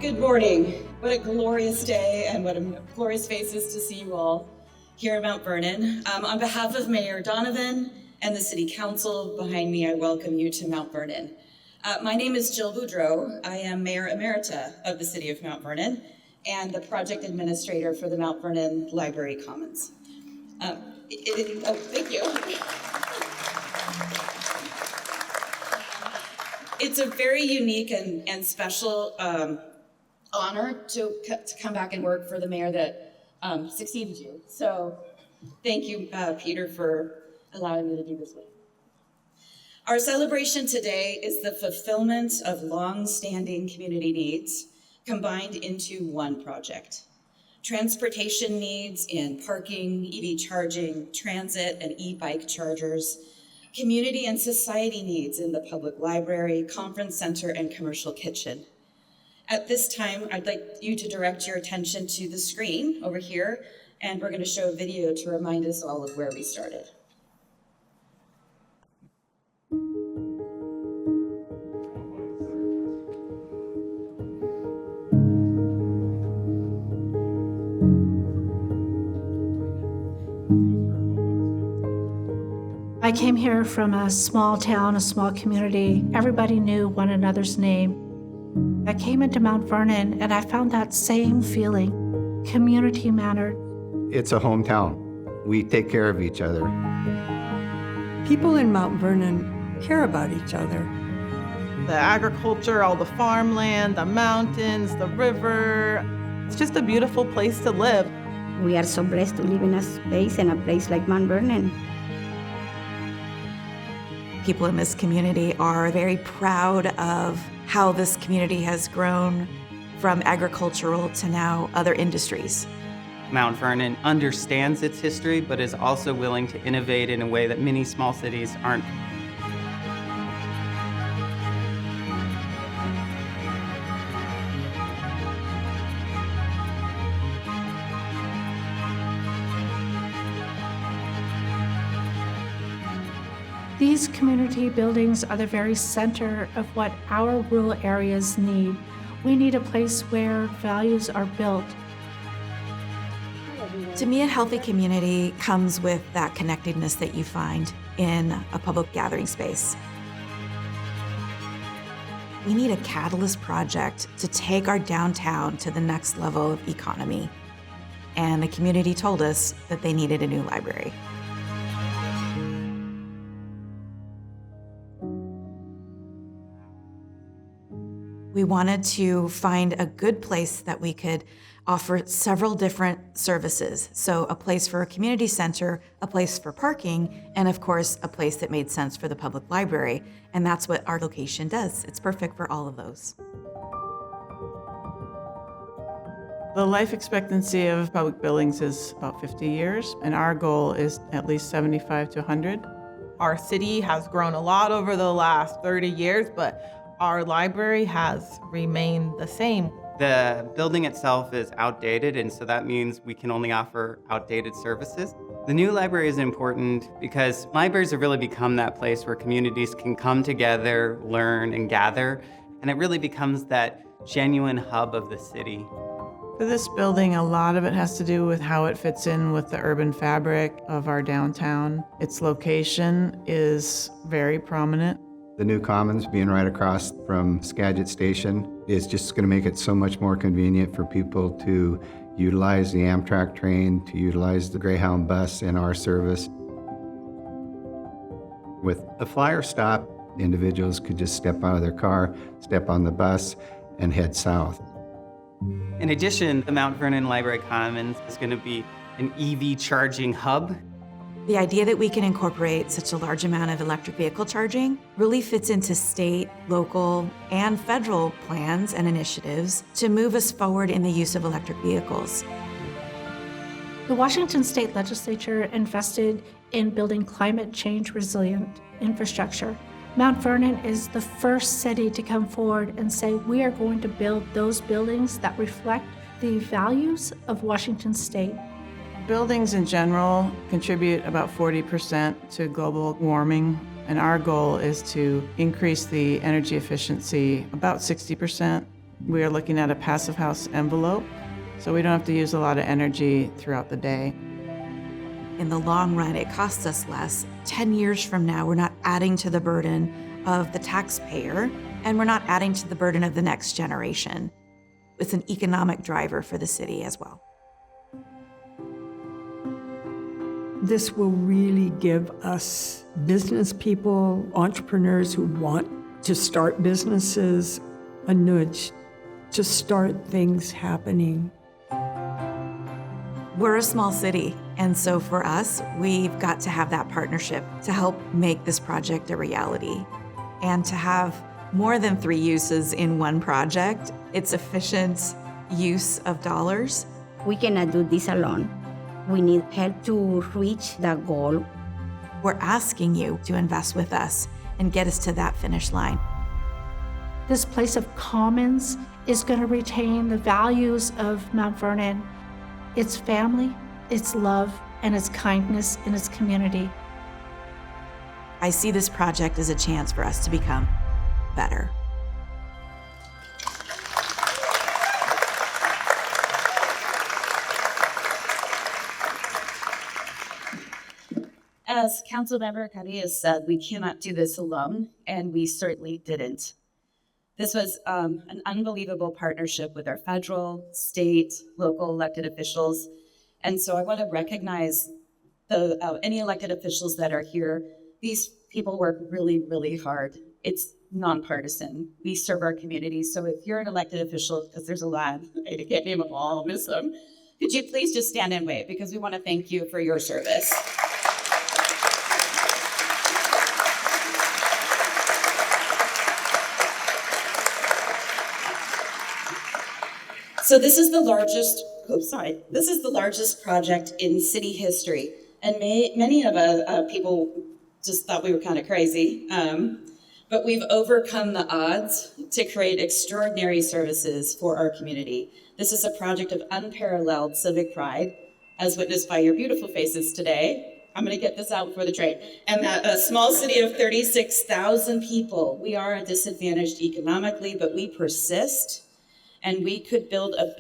Good morning. What a glorious day and what a glorious faces to see you all here at Mount Vernon. On behalf of Mayor Donovan and the City Council behind me, I welcome you to Mount Vernon. My name is Jill Boudreau. I am Mayor Emerita of the City of Mount Vernon and the Project Administrator for the Mount Vernon Library Commons. Thank you. It's a very unique and special honor to come back and work for the mayor that succeeded you. So thank you, Peter, for allowing me to do this with you. Our celebration today is the fulfillment of long-standing community needs combined into one project. Transportation needs in parking, EV charging, transit, and e-bike chargers, community and society needs in the public library, conference center, and commercial kitchen. At this time, I'd like you to direct your attention to the screen over here, and we're going to show a video to remind us all of where we started. I came here from a small town, a small community. Everybody knew one another's name. I came into Mount Vernon and I found that same feeling. Community mattered. It's a hometown. We take care of each other. People in Mount Vernon care about each other. The agriculture, all the farmland, the mountains, the river. It's just a beautiful place to live. We are so blessed to live in a space and a place like Mount Vernon. People in this community are very proud of how this community has grown from agricultural to now other industries. Mount Vernon understands its history, but is also willing to innovate in a way that many small cities aren't. These community buildings are the very center of what our rural areas need. We need a place where values are built. To me, a healthy community comes with that connectedness that you find in a public gathering space. We need a catalyst project to take our downtown to the next level of economy. And the community told us that they needed a new library. We wanted to find a good place that we could offer several different services. So a place for a community center, a place for parking, and of course, a place that made sense for the public library. And that's what our location does. It's perfect for all of those. The life expectancy of public buildings is about 50 years, and our goal is at least 75 to 100. Our city has grown a lot over the last 30 years, but our library has remained the same. The building itself is outdated, and so that means we can only offer outdated services. The new library is important because libraries have really become that place where communities can come together, learn, and gather, and it really becomes that genuine hub of the city. For this building, a lot of it has to do with how it fits in with the urban fabric of our downtown. Its location is very prominent. The new Commons being right across from Skagit Station is just going to make it so much more convenient for people to utilize the Amtrak train, to utilize the Greyhound bus in our service. With a flyer stop, individuals could just step out of their car, step on the bus, and head south. In addition, the Mount Vernon Library Commons is going to be an EV charging hub. The idea that we can incorporate such a large amount of electric vehicle charging really fits into state, local, and federal plans and initiatives to move us forward in the use of electric vehicles. The Washington State Legislature invested in building climate change resilient infrastructure. Mount Vernon is the first city to come forward and say we are going to build those buildings that reflect the values of Washington State. Buildings in general contribute about 40% to global warming, and our goal is to increase the energy efficiency about 60%. We are looking at a passive house envelope, so we don't have to use a lot of energy throughout the day. In the long run, it costs us less. 10 years from now, we're not adding to the burden of the taxpayer, and we're not adding to the burden of the next generation. It's an economic driver for the city as well. This will really give us business people, entrepreneurs who want to start businesses, a nudge to start things happening. We're a small city, and so for us, we've got to have that partnership to help make this project a reality. And to have more than 3 uses in one project, it's efficient use of dollars. We cannot do this alone. We need help to reach that goal. We're asking you to invest with us and get us to that finish line. This place of commons is going to retain the values of Mount Vernon, its family, its love, and its kindness in its community. I see this project as a chance for us to become better. As Councilmember Cuddy has said, we cannot do this alone, and we certainly didn't. This was an unbelievable partnership with our federal, state, local elected officials. And so I want to recognize any elected officials that are here. These people work really, really hard. It's nonpartisan. We serve our community. So if you're an elected official, because there's a lot, I can't name them all, I'll miss them. Could you please just stand and wave, because we want to thank you for your service. So this is the largest, this is the largest project in city history. And many of people just thought we were kind of crazy. But we've overcome the odds to create extraordinary services for our community. This is a project of unparalleled civic pride, as witnessed by your beautiful faces today. I'm gonna get this out before the train. And a small city of 36,000 people. We are disadvantaged economically, but we persist. And we could build a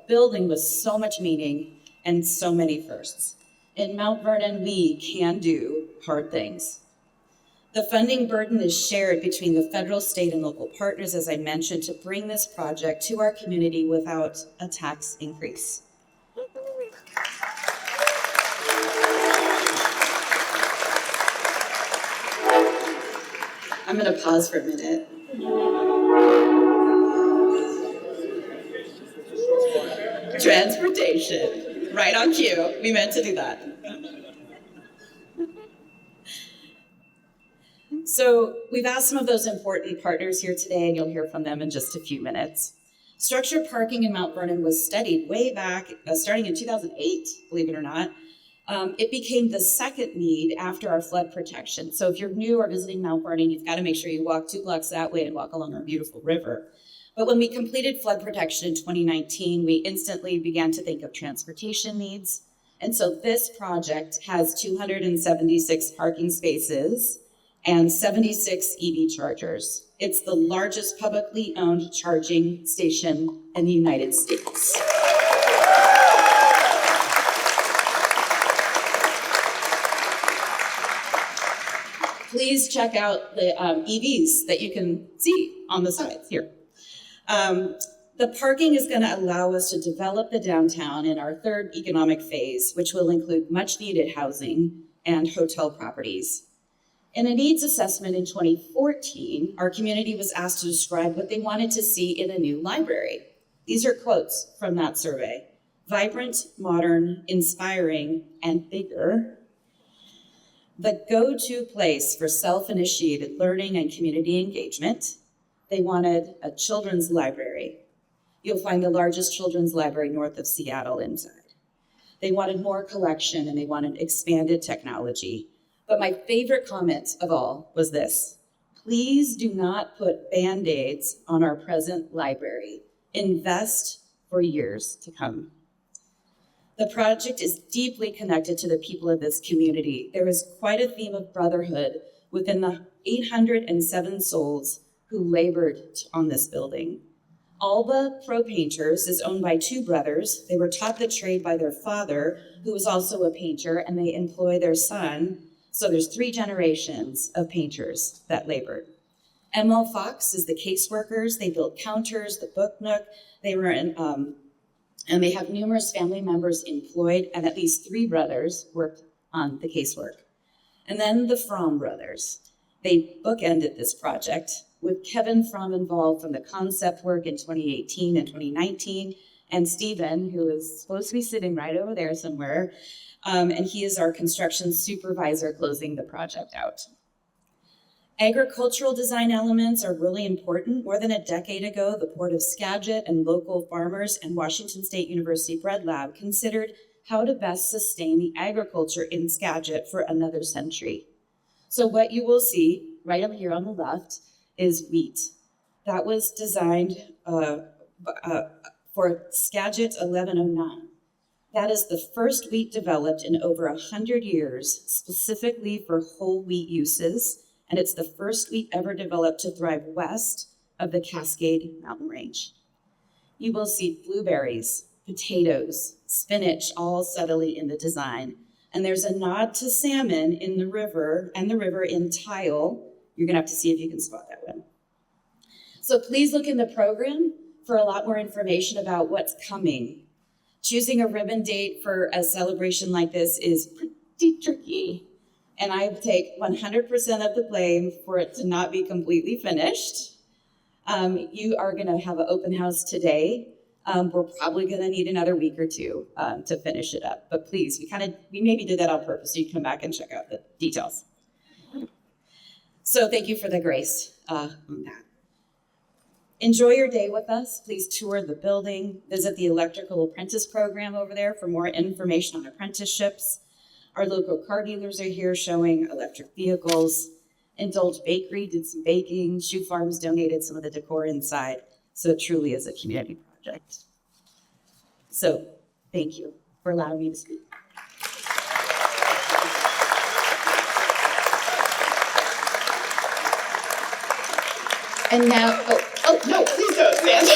building with so much meaning and so many firsts. In Mount Vernon, we can do hard things. The funding burden is shared between the federal, state, and local partners, as I mentioned, to bring this project to our community without a tax increase. I'm gonna pause for a minute. Transportation, right on cue. We meant to do that. So we've asked some of those important partners here today, and you'll hear from them in just a few minutes. Structured parking in Mount Vernon was studied way back, starting in 2008, believe it or not. It became the second need after our flood protection. So if you're new or visiting Mount Vernon, you've got to make sure you walk 2 blocks that way and walk along our beautiful river. But when we completed flood protection in 2019, we instantly began to think of transportation needs. And so this project has 276 parking spaces and 76 EV chargers. It's the largest publicly owned charging station in the United States. Please check out the EVs that you can see on the sides here. The parking is going to allow us to develop the downtown in our third economic phase, which will include much needed housing and hotel properties. In a needs assessment in 2014, our community was asked to describe what they wanted to see in a new library. These are quotes from that survey: vibrant, modern, inspiring, and bigger. The go-to place for self-initiated learning and community engagement. They wanted a children's library. You'll find the largest children's library north of Seattle inside. They wanted more collection, and they wanted expanded technology. But my favorite comment of all was this: please do not put Band-Aids on our present library. Invest for years to come. The project is deeply connected to the people of this community. There is quite a theme of brotherhood within the 807 souls who labored on this building. Alba Pro Painters is owned by two brothers. They were taught the trade by their father, who was also a painter, and they employ their son. So there's 3 generations of painters that labored. ML Fox is the caseworkers. They built counters, the book nook. They were in, and they have numerous family members employed, and at least 3 brothers worked on the casework. And then the Fromm brothers. They bookended this project with Kevin Fromm involved from the concept work in 2018 and 2019, and Stephen, who is supposed to be sitting right over there somewhere, and he is our construction supervisor closing the project out. Agricultural design elements are really important. More than a decade ago, the Port of Skagit and local farmers and Washington State University Bread Lab considered how to best sustain the agriculture in Skagit for another century. So what you will see right up here on the left is wheat. That was designed for Skagit 1109. That is the first wheat developed in over 100 years, specifically for whole wheat uses, and it's the first wheat ever developed to thrive west of the Cascade Mountain Range. You will see blueberries, potatoes, spinach, all subtly in the design. And there's a nod to salmon in the river, and the river in tile. You're gonna have to see if you can spot that one. So please look in the program for a lot more information about what's coming. Choosing a ribbon date for a celebration like this is pretty tricky. And I take 100% of the blame for it to not be completely finished. You are gonna have an open house today. We're probably gonna need another week or 2 to finish it up. But please, we maybe did that on purpose, so you can come back and check out the details. So thank you for the grace on that. Enjoy your day with us. Please tour the building, visit the electrical apprentice program over there for more information on apprenticeships. Our local car dealers are here showing electric vehicles. Indulge Bakery did some baking. Shoe Farms donated some of the decor inside. So it truly is a community project. So thank you for allowing me to speak. And now, no, please don't stand.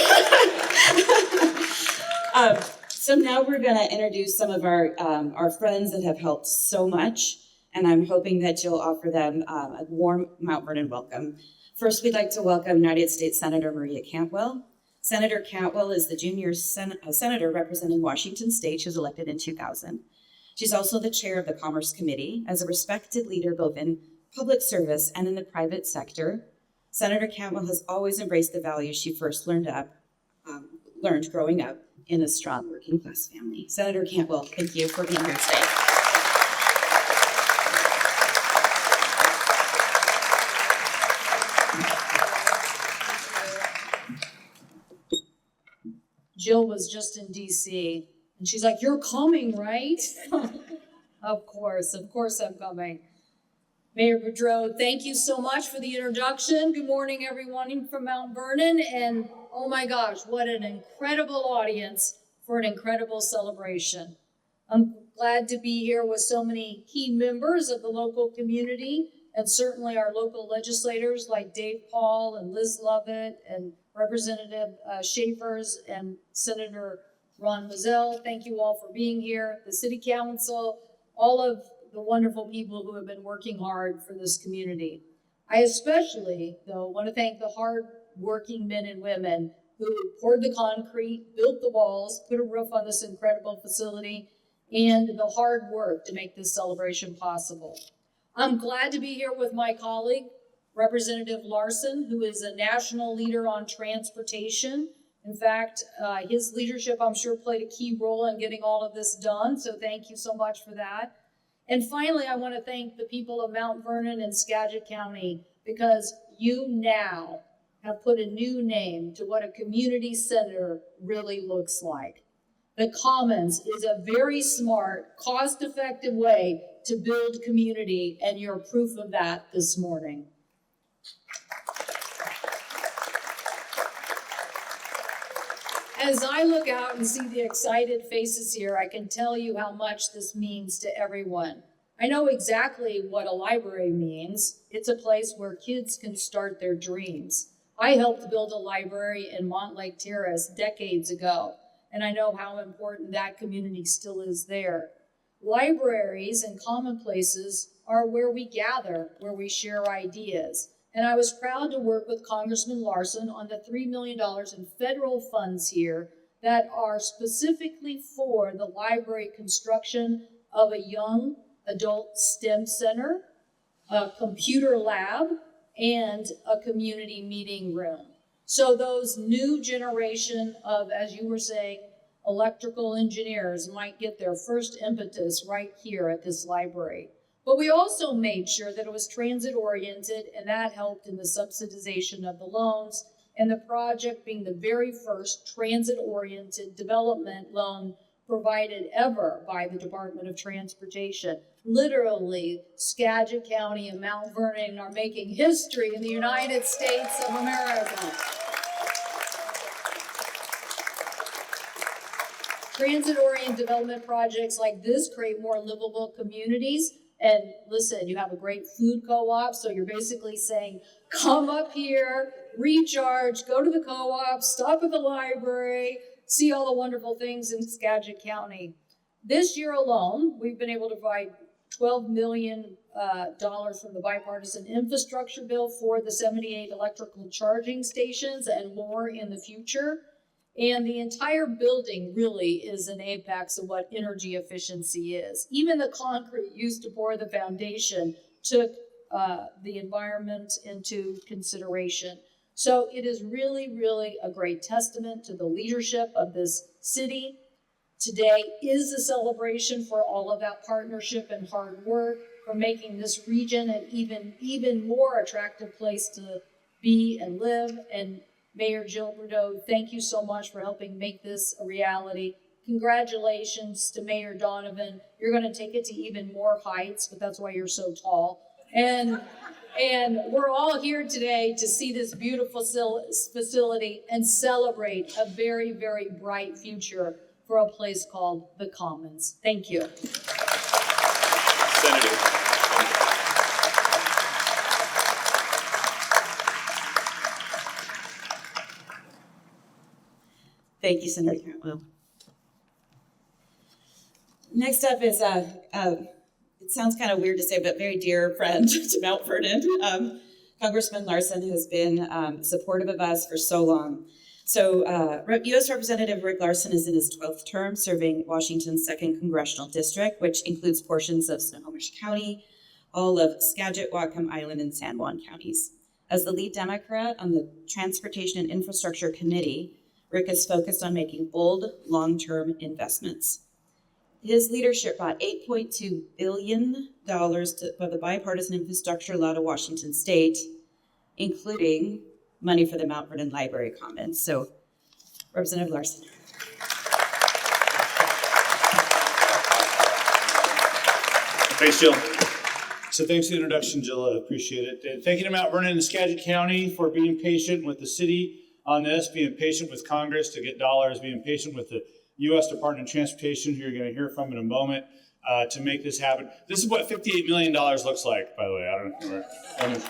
So now we're gonna introduce some of our friends that have helped so much, and I'm hoping that you'll offer them a warm Mount Vernon welcome. First, we'd like to welcome United States Senator Maria Cantwell. Senator Cantwell is the junior senator representing Washington State. She was elected in 2000. She's also the chair of the Commerce Committee. As a respected leader both in public service and in the private sector, Senator Cantwell has always embraced the values she first learned growing up in a strong working class family. Senator Cantwell, thank you for being here today. Jill was just in DC and she's like, "You're coming, right?" Of course I'm coming. Mayor Boudreau, thank you so much for the introduction. Good morning, everyone from Mount Vernon. And oh my gosh, what an incredible audience for an incredible celebration. I'm glad to be here with so many key members of the local community and certainly our local legislators like Dave Paul and Liz Lovett and Representative Schaefers and Senator Ron Mizell. Thank you all for being here. The City Council, all of the wonderful people who have been working hard for this community. I especially, though, want to thank the hard-working men and women who poured the concrete, built the walls, put a roof on this incredible facility, and the hard work to make this celebration possible. I'm glad to be here with my colleague, Representative Larson, who is a national leader on transportation. In fact, his leadership, I'm sure, played a key role in getting all of this done, so thank you so much for that. And finally, I want to thank the people of Mount Vernon and Skagit County, because you now have put a new name to what a community center really looks like. The Commons is a very smart, cost-effective way to build community, and you're proof of that this morning. As I look out and see the excited faces here, I can tell you how much this means to everyone. I know exactly what a library means. It's a place where kids can start their dreams. I helped build a library in Montlake Terrace decades ago, and I know how important that community still is there. Libraries and common places are where we gather, where we share ideas. And I was proud to work with Congressman Larson on the $3 million in federal funds here that are specifically for the library construction of a young adult STEM center, a computer lab, and a community meeting room. So those new generation of, as you were saying, electrical engineers might get their first impetus right here at this library. But we also made sure that it was transit oriented, and that helped in the subsidization of the loans, and the project being the very first transit oriented development loan provided ever by the Department of Transportation. Literally, Skagit County and Mount Vernon are making history in the United States of America. Transit-oriented development projects like this create more livable communities. And listen, you have a great food co-op, so you're basically saying, come up here, recharge, go to the co-op, stop at the library, see all the wonderful things in Skagit County. This year alone, we've been able to provide $12 million from the bipartisan infrastructure bill for the 78 electrical charging stations and more in the future. And the entire building really is an apex of what energy efficiency is. Even the concrete used to pour the foundation took the environment into consideration. So it is really, really a great testament to the leadership of this city. Today is a celebration for all of that partnership and hard work, for making this region an even more attractive place to be and live. And Mayor Jill Bordeaux, thank you so much for helping make this a reality. Congratulations to Mayor Donovan. You're going to take it to even more heights, but that's why you're so tall. And we're all here today to see this beautiful facility and celebrate a very, very bright future for a place called the Commons. Thank you. Senator. Thank you, Senator Cantwell. Next up is it sounds kind of weird to say, but very dear friend to Mount Vernon. Congressman Larson has been supportive of us for so long. So U.S. Representative Rick Larson is in his 12th term, serving Washington's 2nd Congressional District, which includes portions of Snohomish County, all of Skagit, Whatcom Island, and San Juan counties. As the lead Democrat on the Transportation and Infrastructure Committee, Rick is focused on making bold, long-term investments. His leadership brought $8.2 billion for the bipartisan infrastructure law to Washington State, including money for the Mount Vernon Library Commons. So, Representative Larson. Thanks, Jill. So thanks for the introduction, Jill. I appreciate it. And thank you to Mount Vernon and Skagit County for being patient with the city on this, being patient with Congress to get dollars, being patient with the U.S. Department of Transportation, who you're going to hear from in a moment, to make this happen. This is what $58 million looks like, by the way. I don't know.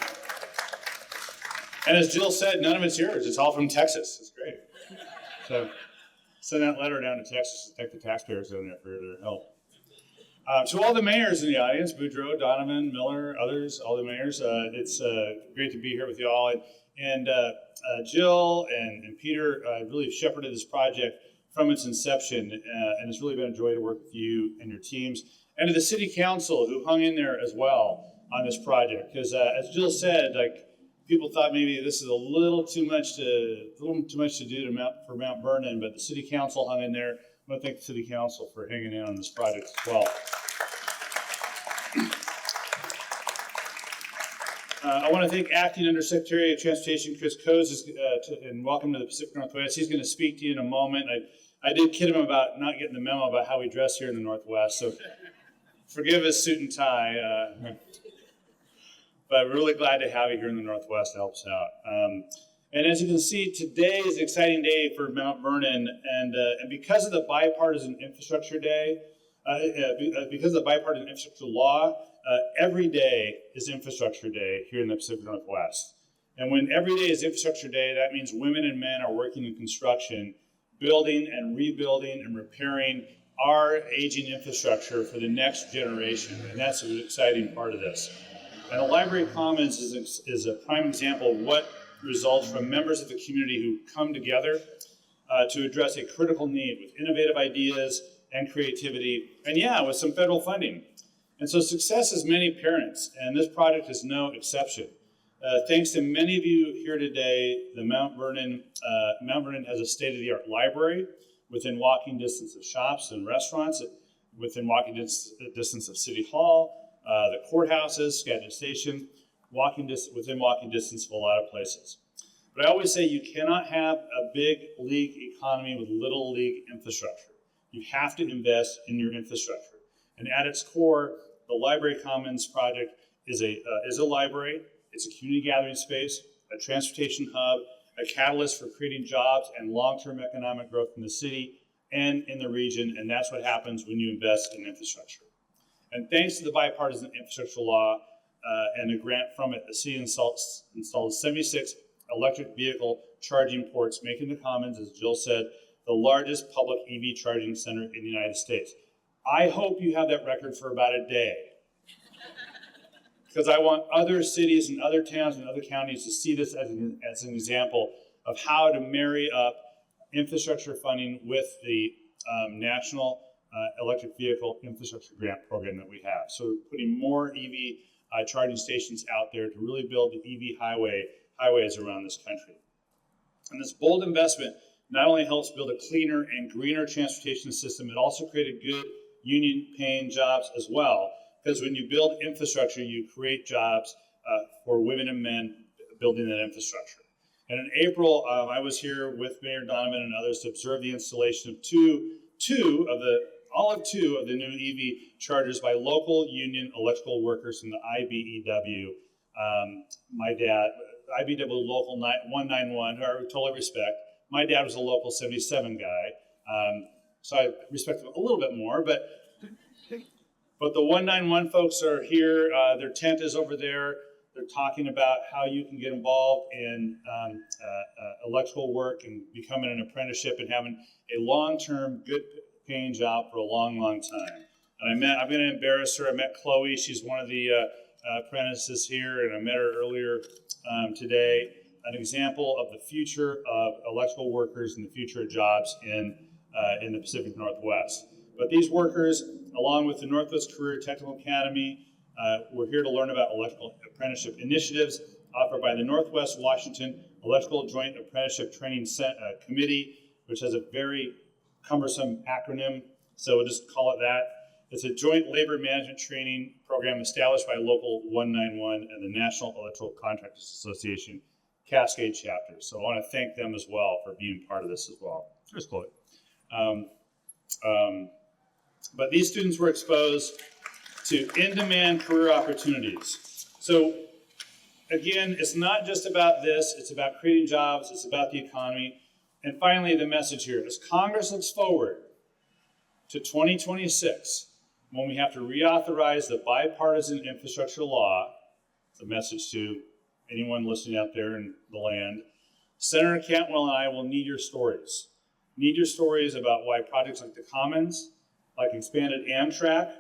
And as Jill said, none of it's yours. It's all from Texas. It's great. So send that letter down to Texas to thank the taxpayers down there for their help. To all the mayors in the audience, Boudreaux, Donovan, Miller, others, all the mayors, it's great to be here with you all. And Jill and Peter really shepherded this project from its inception, and it's really been a joy to work with you and your teams. And to the city council who hung in there as well on this project, because as Jill said, like, people thought maybe this is a little too much to do for Mount Vernon, but the city council hung in there. I want to thank the city council for hanging in on this project as well. I want to thank Acting Undersecretary of Transportation Chris Coase, and welcome to the Pacific Northwest. He's going to speak to you in a moment. I did kid him about not getting the memo about how we dress here in the Northwest, so forgive his suit and tie. But we're really glad to have you here in the Northwest to help us out. And as you can see, today is an exciting day for Mount Vernon, and because of the bipartisan infrastructure day, because of the bipartisan infrastructure law, every day is infrastructure day here in the Pacific Northwest. And when every day is Infrastructure Day, that means women and men are working in construction, building and rebuilding and repairing our aging infrastructure for the next generation. And that's an exciting part of this. And the Library Commons is a prime example of what results from members of the community who come together to address a critical need with innovative ideas and creativity, and with some federal funding. And so success is many parents, and this project is no exception. Thanks to many of you here today, the Mount Vernon has a state-of-the-art library within walking distance of shops and restaurants, within walking distance of City Hall, the courthouses, Skagit Station, within walking distance of a lot of places. But I always say you cannot have a big league economy with little league infrastructure. You have to invest in your infrastructure. And at its core, the Library Commons project is a library. It's a community gathering space, a transportation hub, a catalyst for creating jobs and long-term economic growth in the city and in the region. And that's what happens when you invest in infrastructure. And thanks to the bipartisan infrastructure law and a grant from it, the city installed 76 electric vehicle charging ports, making the Commons, as Jill said, the largest public EV charging center in the United States. I hope you have that record for about a day, because I want other cities and other towns and other counties to see this as an example of how to marry up infrastructure funding with the National Electric Vehicle Infrastructure Grant Program that we have. So we're putting more EV charging stations out there to really build the EV highways around this country. And this bold investment not only helps build a cleaner and greener transportation system, it also created good union-paying jobs as well. Because when you build infrastructure, you create jobs for women and men building that infrastructure. And in April, I was here with Mayor Donovan and others to observe the installation of two of the new EV chargers by local union electrical workers from the IBEW. My dad, IBEW local 191, who I totally respect. My dad was a local 77 guy, so I respect him a little bit more, but the 191 folks are here. Their tent is over there. They're talking about how you can get involved in electrical work and becoming an apprenticeship and having a long-term, good-paying job for a long, long time. And I'm going to embarrass her. I met Chloe. She's one of the apprentices here, and I met her earlier today. An example of the future of electrical workers and the future of jobs in the Pacific Northwest. But these workers, along with the Northwest Career Technical Academy, we're here to learn about electrical apprenticeship initiatives offered by the Northwest Washington Electrical Joint Apprenticeship Training Committee, which has a very cumbersome acronym, so we'll just call it that. It's a joint labor management training program established by Local 191 and the National Electrical Contractors Association Cascade chapter. So I want to thank them as well for being part of this as well. There's Chloe. But these students were exposed to in-demand career opportunities. So again, it's not just about this, it's about creating jobs, it's about the economy. And finally, the message here, as Congress looks forward to 2026, when we have to reauthorize the bipartisan infrastructure law, the message to anyone listening out there in the land, Senator Cantwell and I will need your stories. Need your stories about why projects like the Commons, like expanded Amtrak,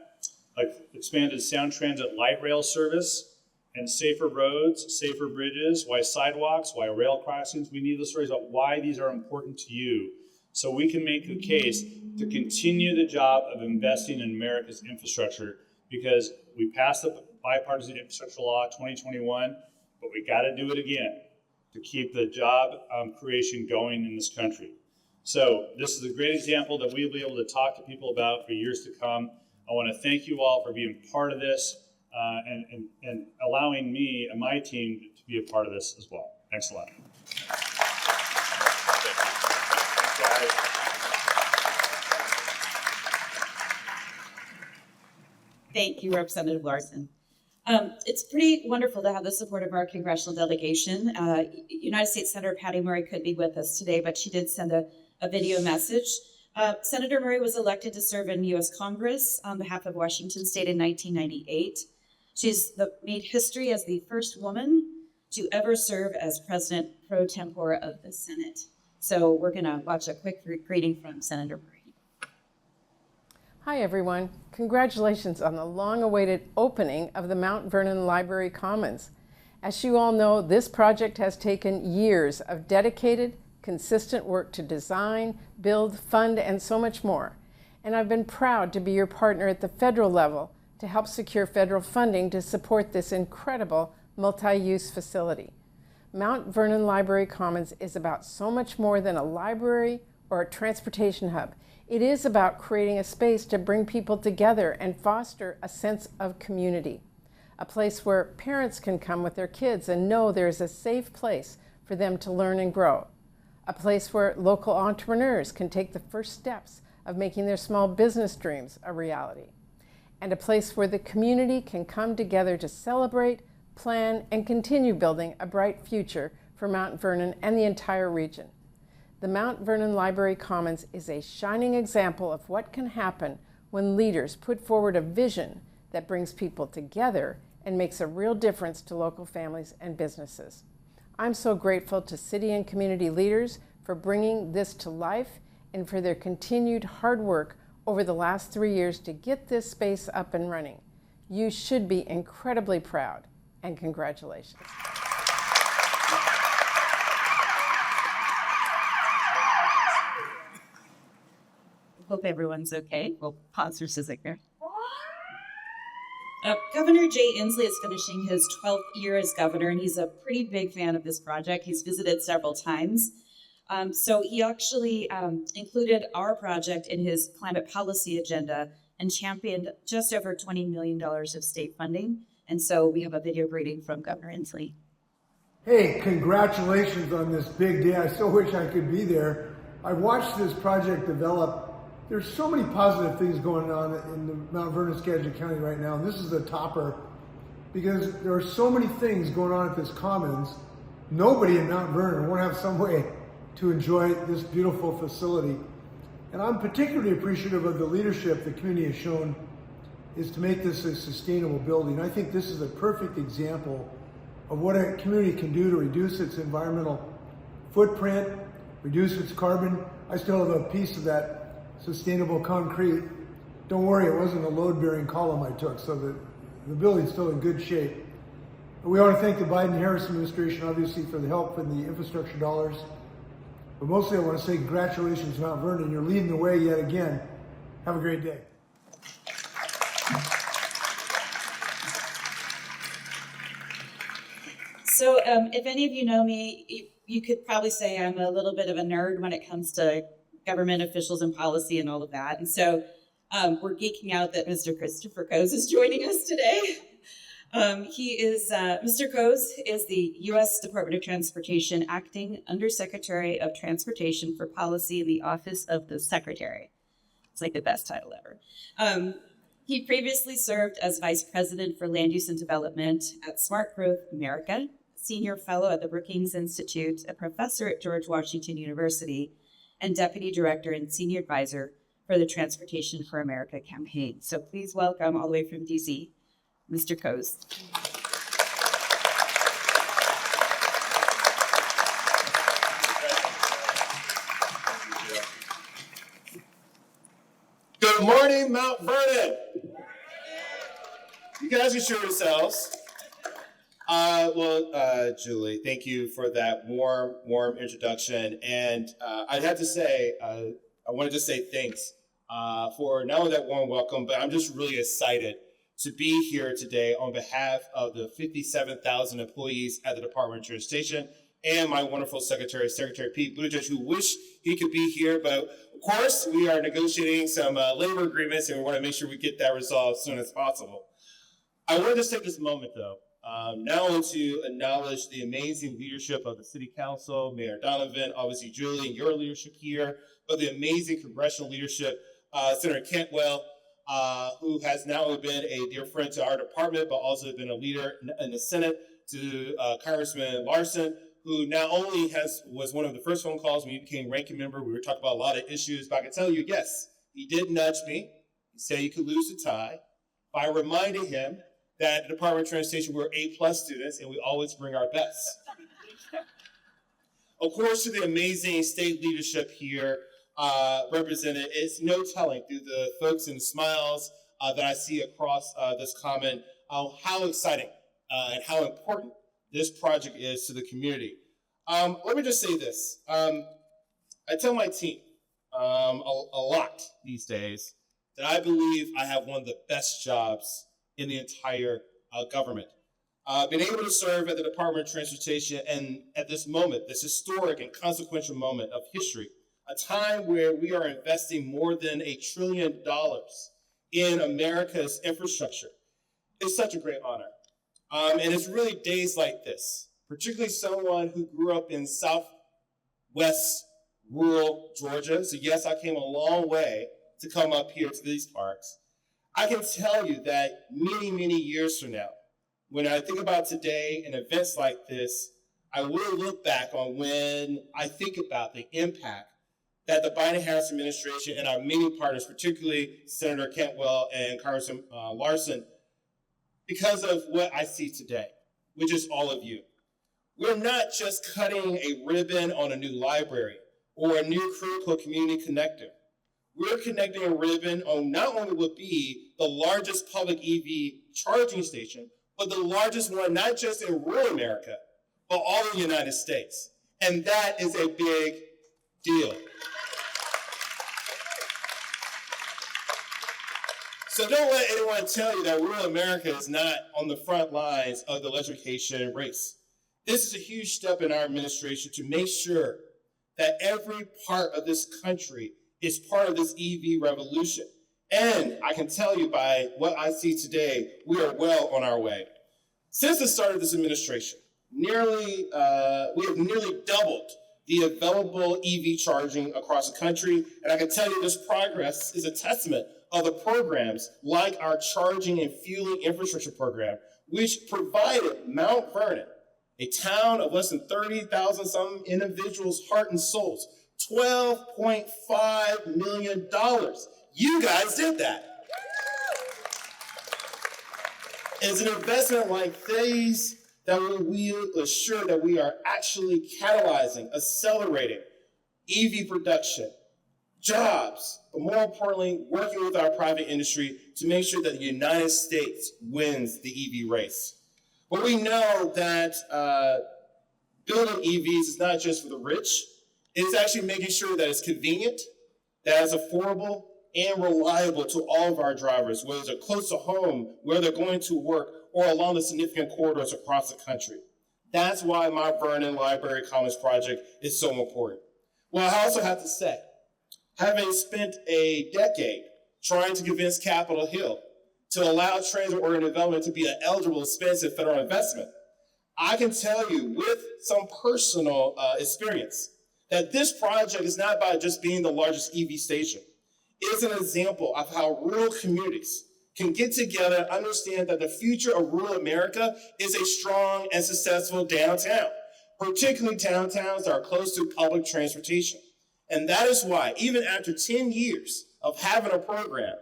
like expanded Sound Transit light rail service, and safer roads, safer bridges, why sidewalks, why rail crossings. We need the stories about why these are important to you so we can make a case to continue the job of investing in America's infrastructure, because we passed the bipartisan infrastructure law 2021, but we got to do it again to keep the job creation going in this country. So this is a great example that we'll be able to talk to people about for years to come. I want to thank you all for being part of this and allowing me and my team to be a part of this as well. Thanks a lot. Thank you, Representative Larson. It's pretty wonderful to have the support of our congressional delegation. United States Senator Patty Murray couldn't be with us today, but she did send a video message. Senator Murray was elected to serve in U.S. Congress on behalf of Washington State in 1998. She's made history as the first woman to ever serve as President pro tempore of the Senate. So we're going to watch a quick greeting from Senator Murray. Hi, everyone. Congratulations on the long-awaited opening of the Mount Vernon Library Commons. As you all know, this project has taken years of dedicated, consistent work to design, build, fund, and so much more. And I've been proud to be your partner at the federal level to help secure federal funding to support this incredible multi-use facility. Mount Vernon Library Commons is about so much more than a library or a transportation hub. It is about creating a space to bring people together and foster a sense of community. A place where parents can come with their kids and know there is a safe place for them to learn and grow. A place where local entrepreneurs can take the first steps of making their small business dreams a reality. And a place where the community can come together to celebrate, plan, and continue building a bright future for Mount Vernon and the entire region. The Mount Vernon Library Commons is a shining example of what can happen when leaders put forward a vision that brings people together and makes a real difference to local families and businesses. I'm so grateful to city and community leaders for bringing this to life and for their continued hard work over the last 3 years to get this space up and running. You should be incredibly proud, and congratulations. Hope everyone's okay. We'll pause for Sizik here. Governor Jay Inslee is finishing his 12th year as governor, and he's a pretty big fan of this project. He's visited several times. So he actually included our project in his climate policy agenda and championed just over $20 million of state funding. And so we have a video greeting from Governor Inslee. Hey, congratulations on this big day. I so wish I could be there. I watched this project develop. There's so many positive things going on in the Mount Vernon, Skagit County right now. And this is the topper because there are so many things going on at this Commons. Nobody in Mount Vernon won't have some way to enjoy this beautiful facility. And I'm particularly appreciative of the leadership the community has shown is to make this a sustainable building. I think this is a perfect example of what a community can do to reduce its environmental footprint, reduce its carbon. I still have a piece of that sustainable concrete. Don't worry, it wasn't a load-bearing column I took, so the building's still in good shape. We want to thank the Biden-Harris administration, obviously, for the help in the infrastructure dollars. But mostly I want to say congratulations, Mount Vernon. You're leading the way yet again. Have a great day. So if any of you know me, you could probably say I'm a little bit of a nerd when it comes to government officials and policy and all of that. And so we're geeking out that Mr. Christopher Coase is joining us today. Mr. Coase is the U.S. Department of Transportation Acting Undersecretary of Transportation for Policy in the Office of the Secretary. It's like the best title ever. He previously served as Vice President for Land Use and Development at Smart Growth America, Senior Fellow at the Brookings Institute, a Professor at George Washington University, and Deputy Director and Senior Advisor for the Transportation for America campaign. So please welcome, all the way from D.C., Mr. Coase. Good morning, Mount Vernon. You guys can show yourselves. Julie, thank you for that warm introduction. And I'd have to say, I wanted to say thanks for not only that warm welcome, but I'm just really excited to be here today on behalf of the 57,000 employees at the Department of Transportation and my wonderful Secretary Pete Buttigieg, who wish he could be here. But of course, we are negotiating some labor agreements, and we want to make sure we get that resolved as soon as possible. I want to just take this moment, though, not only to acknowledge the amazing leadership of the City Council, Mayor Donovan, obviously Julie, and your leadership here, but the amazing congressional leadership, Senator Cantwell, who has not only been a dear friend to our department, but also been a leader in the Senate, to Congressman Larson, who not only was one of the first phone calls when he became ranking member. We were talking about a lot of issues, but I can tell you, yes, he did nudge me. He said you could lose the tie. I reminded him that at the Department of Transportation, we're A+ students and we always bring our best. Of course, to the amazing state leadership here represented, it's no telling through the folks and the smiles that I see across this comment how exciting and how important this project is to the community. Let me just say this. I tell my team a lot these days that I believe I have one of the best jobs in the entire government. Been able to serve at the Department of Transportation and at this moment, this historic and consequential moment of history, a time where we are investing more than $1 trillion in America's infrastructure, is such a great honor. And it's really days like this, particularly someone who grew up in Southwest rural Georgia. So yes, I came a long way to come up here to these parks. I can tell you that many, many years from now, when I think about today and events like this, I will look back on when I think about the impact that the Biden-Harris administration and our many partners, particularly Senator Cantwell and Congressman Larson, because of what I see today, which is all of you. We're not just cutting a ribbon on a new library or a new critical community connector. We're connecting a ribbon on not only will be the largest public EV charging station, but the largest one, not just in rural America, but all of the United States. And that is a big deal. So don't let anyone tell you that rural America is not on the front lines of the electrification race. This is a huge step in our administration to make sure that every part of this country is part of this EV revolution. And I can tell you by what I see today, we are well on our way. Since the start of this administration, we have nearly doubled the available EV charging across the country. And I can tell you this progress is a testament of the programs like our charging and fueling infrastructure program, which provided Mount Vernon, a town of less than 30,000 some individuals' heart and souls, $12.5 million. You guys did that. It's an investment like these that will assure that we are actually catalyzing, accelerating EV production, jobs, but more importantly, working with our private industry to make sure that the United States wins the EV race. But we know that building EVs is not just for the rich. It's actually making sure that it's convenient, that it's affordable, and reliable to all of our drivers, whether they're close to home, where they're going to work, or along the significant corridors across the country. That's why my Vernon Library Commons project is so important. Well, I also have to say, having spent a decade trying to convince Capitol Hill to allow transit-oriented development to be an eligible, expensive federal investment, I can tell you with some personal experience that this project is not about just being the largest EV station. It's an example of how rural communities can get together and understand that the future of rural America is a strong and successful downtown, particularly downtowns that are close to public transportation. And that is why, even after 10 years of having a program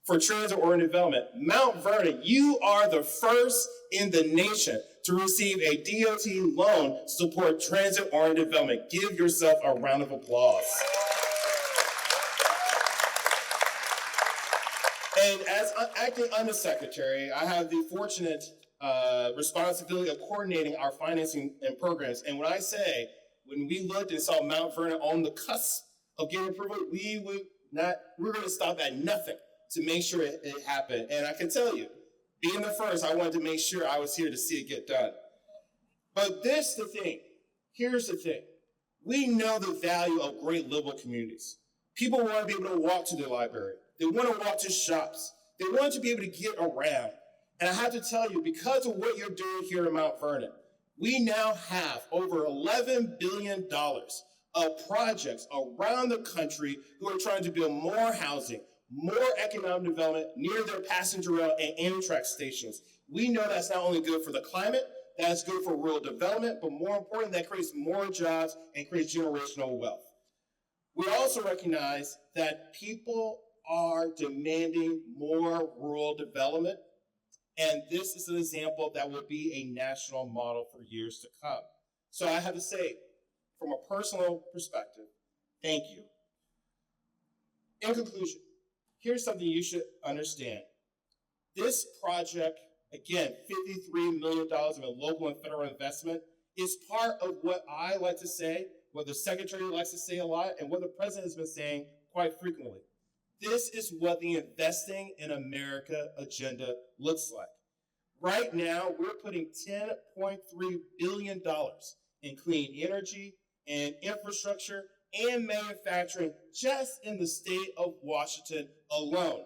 for transit-oriented development, Mount Vernon, you are the first in the nation to receive a DOT loan to support transit-oriented development. Give yourself a round of applause. And as acting undersecretary, I have the fortunate responsibility of coordinating our financing and programs. And when I say, when we looked and saw Mount Vernon on the cusp of getting approval, we're going to stop at nothing to make sure it happened. And I can tell you, being the first, I wanted to make sure I was here to see it get done. But here's the thing. We know the value of great liberal communities. People want to be able to walk to the library. They want to walk to shops. They want to be able to get around. And I have to tell you, because of what you're doing here in Mount Vernon, we now have over $11 billion of projects around the country who are trying to build more housing, more economic development near their passenger rail and Amtrak stations. We know that's not only good for the climate, that's good for rural development, but more important, that creates more jobs and creates generational wealth. We also recognize that people are demanding more rural development, And this is an example that will be a national model for years to come. So I have to say, from a personal perspective, thank you. In conclusion, here's something you should understand. This project, again, $53 million in a local and federal investment, is part of what I like to say, what the Secretary likes to say a lot, and what the President has been saying quite frequently. This is what the Investing in America agenda looks like. Right now, we're putting $10.3 billion in clean energy and infrastructure and manufacturing just in the state of Washington alone.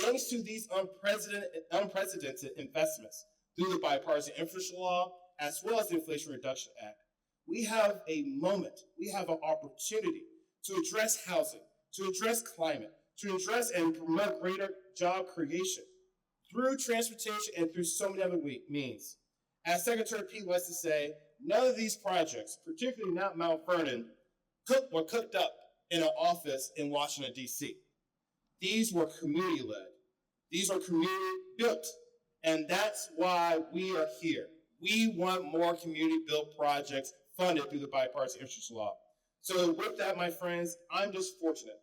Thanks to these unprecedented investments through the Bipartisan Infrastructure Law, as well as the Inflation Reduction Act, we have a moment, we have an opportunity to address housing, to address climate, to address and promote greater job creation through transportation and through so many other means. As Secretary Pete likes to say, none of these projects, particularly not Mount Vernon, were cooked up in an office in Washington, D.C. These were community-led. These are community-built. And that's why we are here. We want more community-built projects funded through the Bipartisan Infrastructure Law. So with that, my friends, I'm just fortunate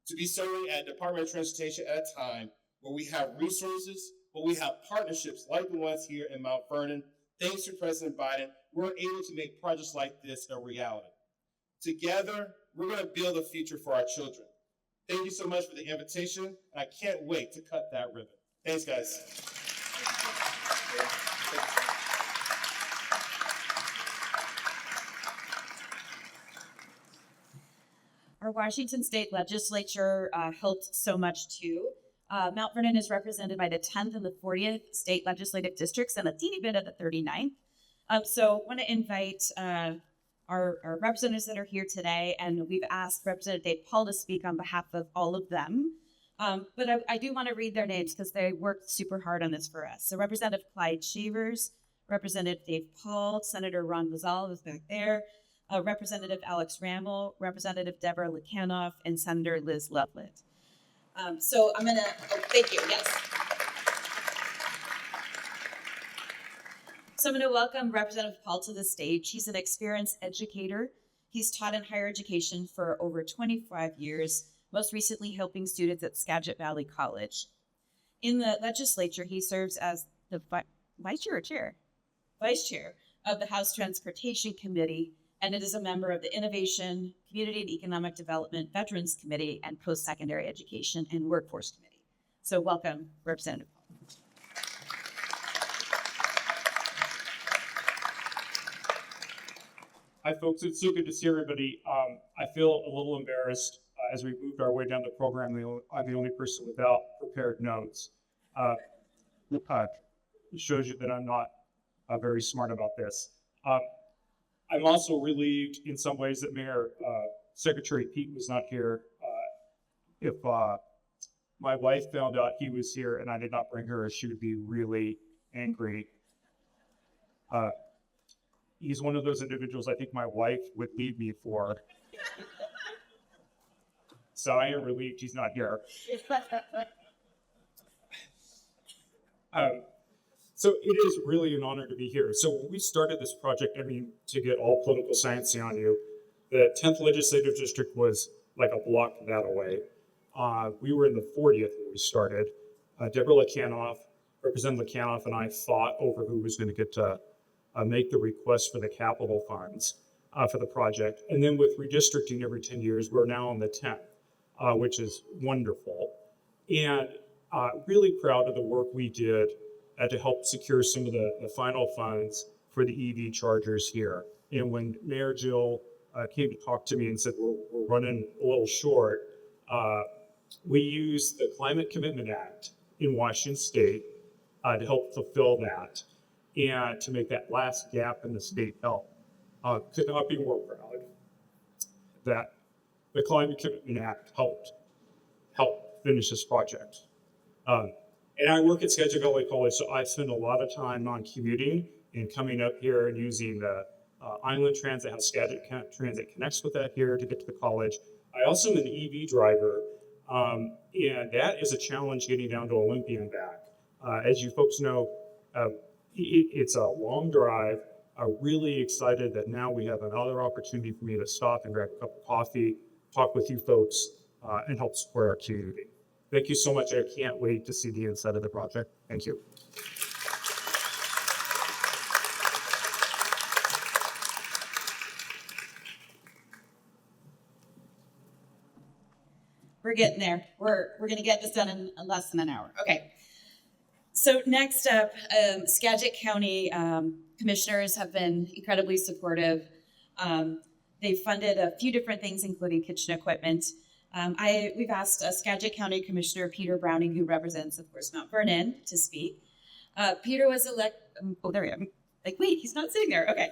to be serving at Department of Transportation at a time where we have resources, where we have partnerships like the ones here in Mount Vernon. Thanks to President Biden, we're able to make projects like this a reality. Together, we're going to build a future for our children. Thank you so much for the invitation, and I can't wait to cut that ribbon. Thanks, guys. Our Washington State Legislature helped so much too. Mount Vernon is represented by the 10th and the 40th state legislative districts and a teeny bit of the 39th. So I want to invite our representatives that are here today, and we've asked Representative Dave Paul to speak on behalf of all of them. But I do want to read their names because they worked super hard on this for us. So Representative Clyde Shavers, Representative Dave Paul, Senator Ron Vazal is back there, Representative Alex Ramel, Representative Deborah Lekanoff, and Senator Liz Loveland. So I'm going to, thank you, yes. So I'm going to welcome Representative Paul to the stage. He's an experienced educator. He's taught in higher education for over 25 years, most recently helping students at Skagit Valley College. In the legislature, he serves as the vice chair of the House Transportation Committee, and it is a member of the Innovation, Community and Economic Development, Veterans Committee, and Post-Secondary Education and Workforce Committee. So welcome, Representative Paul. Hi, folks. It's so good to see everybody. I feel a little embarrassed as we moved our way down the program. I'm the only person without prepared notes. It shows you that I'm not very smart about this. I'm also relieved in some ways that Secretary Pete was not here. If my wife found out he was here and I did not bring her, she would be really angry. He's one of those individuals I think my wife would leave me for. So I am relieved he's not here. So it is really an honor to be here. So when we started this project, to get all political sciencey on you, the 10th Legislative District was like a block that away. We were in the 40th when we started. Deborah Lekanoff, Representative Lekanoff, and I fought over who was going to get to make the request for the capital funds for the project. And then with redistricting every 10 years, we're now on the 10th, which is wonderful. And really proud of the work we did to help secure some of the final funds for the EV chargers here. And when Mayor Jill came to talk to me and said, we're running a little short, we used the Climate Commitment Act in Washington State to help fulfill that and to make that last gap in the state help. Could not be more proud that the Climate Commitment Act helped finish this project. And I work at Skagit Valley College, so I spend a lot of time on commuting and coming up here and using the Island Transit, how Skagit Transit connects with that here to get to the college. I also am an EV driver, and that is a challenge getting down to Olympia and back. As you folks know, it's a long drive. I'm really excited that now we have another opportunity for me to stop and grab a cup of coffee, talk with you folks, and help support our community. Thank you so much. I can't wait to see the inside of the project. Thank you. We're getting there. We're going to get this done in less than an hour. Okay. So next up, Skagit County commissioners have been incredibly supportive. They've funded a few different things, including kitchen equipment. We've asked Skagit County Commissioner Peter Browning, who represents, of course, Mount Vernon, to speak. Peter was elected. Oh, there I am. Like, wait, he's not sitting there. Okay.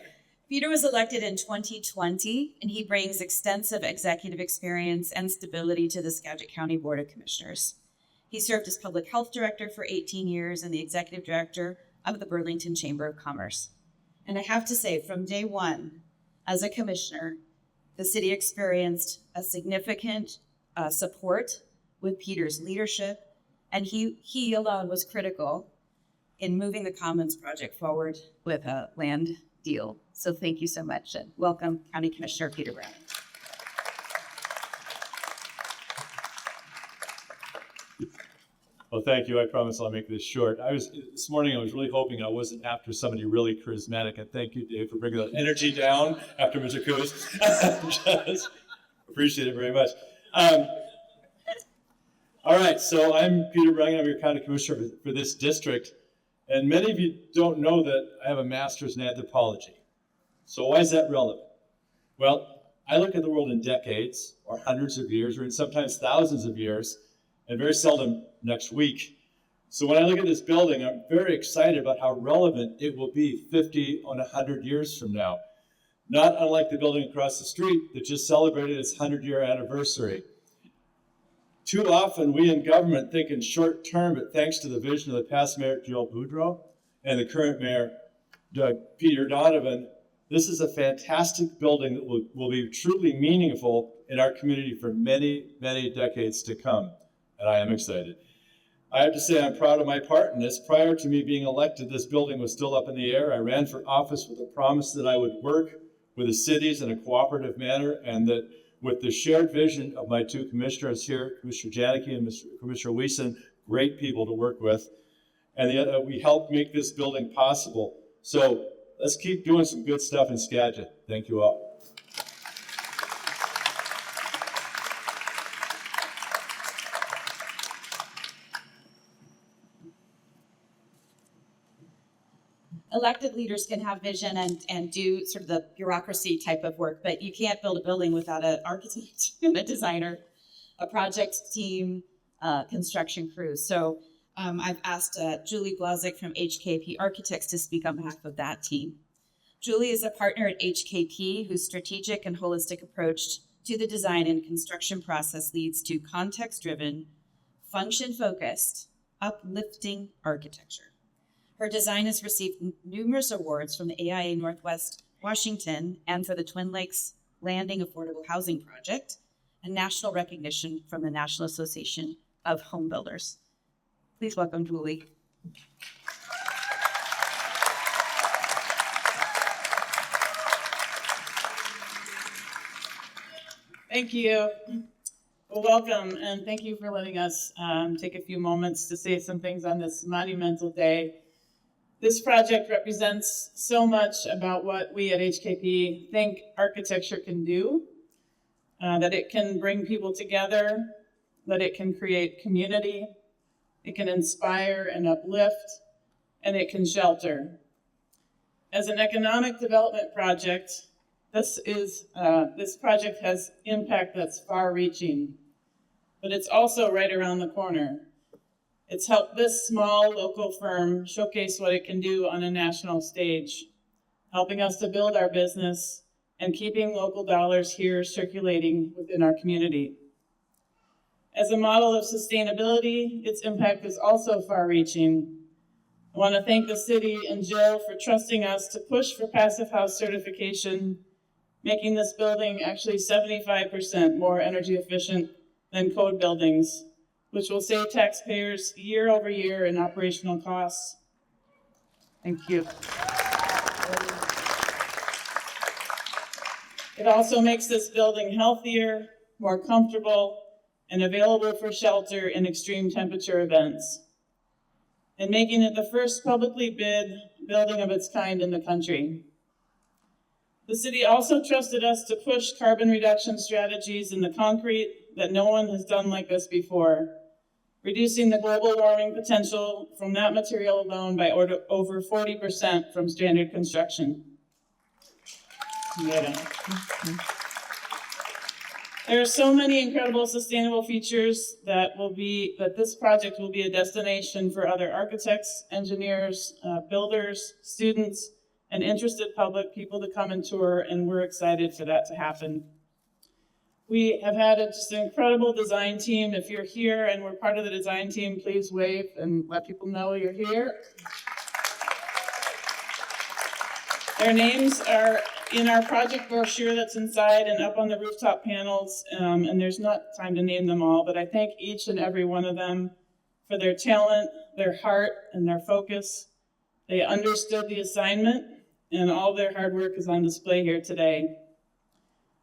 Peter was elected in 2020, and he brings extensive executive experience and stability to the Skagit County Board of Commissioners. He served as public health director for 18 years and the executive director of the Burlington Chamber of Commerce. And I have to say, from day one, as a commissioner, the city experienced a significant support with Peter's leadership, and he alone was critical in moving the Commons project forward with a land deal. So thank you so much, and welcome, County Commissioner Peter Brown. Well, thank you. I promise I'll make this short. This morning I was really hoping I wasn't after somebody really charismatic, and thank you, Dave, for bringing that energy down after Mr. Coos. Just appreciate it very much. All right, so I'm Peter Browning. I'm your county commissioner for this district, and many of you don't know that I have a master's in anthropology. So why is that relevant? Well, I look at the world in decades, or hundreds of years, or sometimes thousands of years, and very seldom next week. So when I look at this building, I'm very excited about how relevant it will be 50 or 100 years from now. Not unlike the building across the street that just celebrated its 100-year anniversary. Too often, we in government think in short term, but thanks to the vision of the past mayor, Jill Boudreau, and the current mayor, Peter Donovan, this is a fantastic building that will be truly meaningful in our community for many, many decades to come. And I am excited. I have to say I'm proud of my part in this. Prior to me being elected, this building was still up in the air. I ran for office with a promise that I would work with the cities in a cooperative manner, and that with the shared vision of my two commissioners here, Commissioner Janicki and Commissioner Wiesen, great people to work with, and we helped make this building possible. So let's keep doing some good stuff in Skagit. Thank you all. Elected leaders can have vision and do sort of the bureaucracy type of work, but you can't build a building without an architect and a designer, a project team, construction crews. So I've asked Julie Blazik from HKP Architects to speak on behalf of that team. Julie is a partner at HKP whose strategic and holistic approach to the design and construction process leads to context-driven, function-focused, uplifting architecture. Her design has received numerous awards from the AIA Northwest Washington and for the Twin Lakes Landing Affordable Housing Project, and national recognition from the National Association of Home Builders. Please welcome Julie. Thank you. Well, welcome, and thank you for letting us take a few moments to say some things on this monumental day. This project represents so much about what we at HKP think architecture can do, that it can bring people together, that it can create community, it can inspire and uplift, and it can shelter. As an economic development project, this project has impact that's far-reaching, but it's also right around the corner. It's helped this small local firm showcase what it can do on a national stage, helping us to build our business and keeping local dollars here circulating within our community. As a model of sustainability, its impact is also far-reaching. I want to thank the city and Jill for trusting us to push for Passive House certification, making this building actually 75% more energy efficient than code buildings, which will save taxpayers year over year in operational costs. Thank you. It also makes this building healthier, more comfortable, and available for shelter in extreme temperature events, and making it the first publicly bid building of its kind in the country. The city also trusted us to push carbon reduction strategies in the concrete that no one has done like this before, reducing the global warming potential from that material alone by over 40% from standard construction. Yeah. There are so many incredible sustainable features that this project will be a destination for other architects, engineers, builders, students, and interested public people to come and tour, and we're excited for that to happen. We have had just an incredible design team. If you're here and we're part of the design team, please wave and let people know you're here. Their names are in our project brochure that's inside and up on the rooftop panels, and there's not time to name them all, but I thank each and every one of them for their talent, their heart, and their focus. They understood the assignment, and all their hard work is on display here today.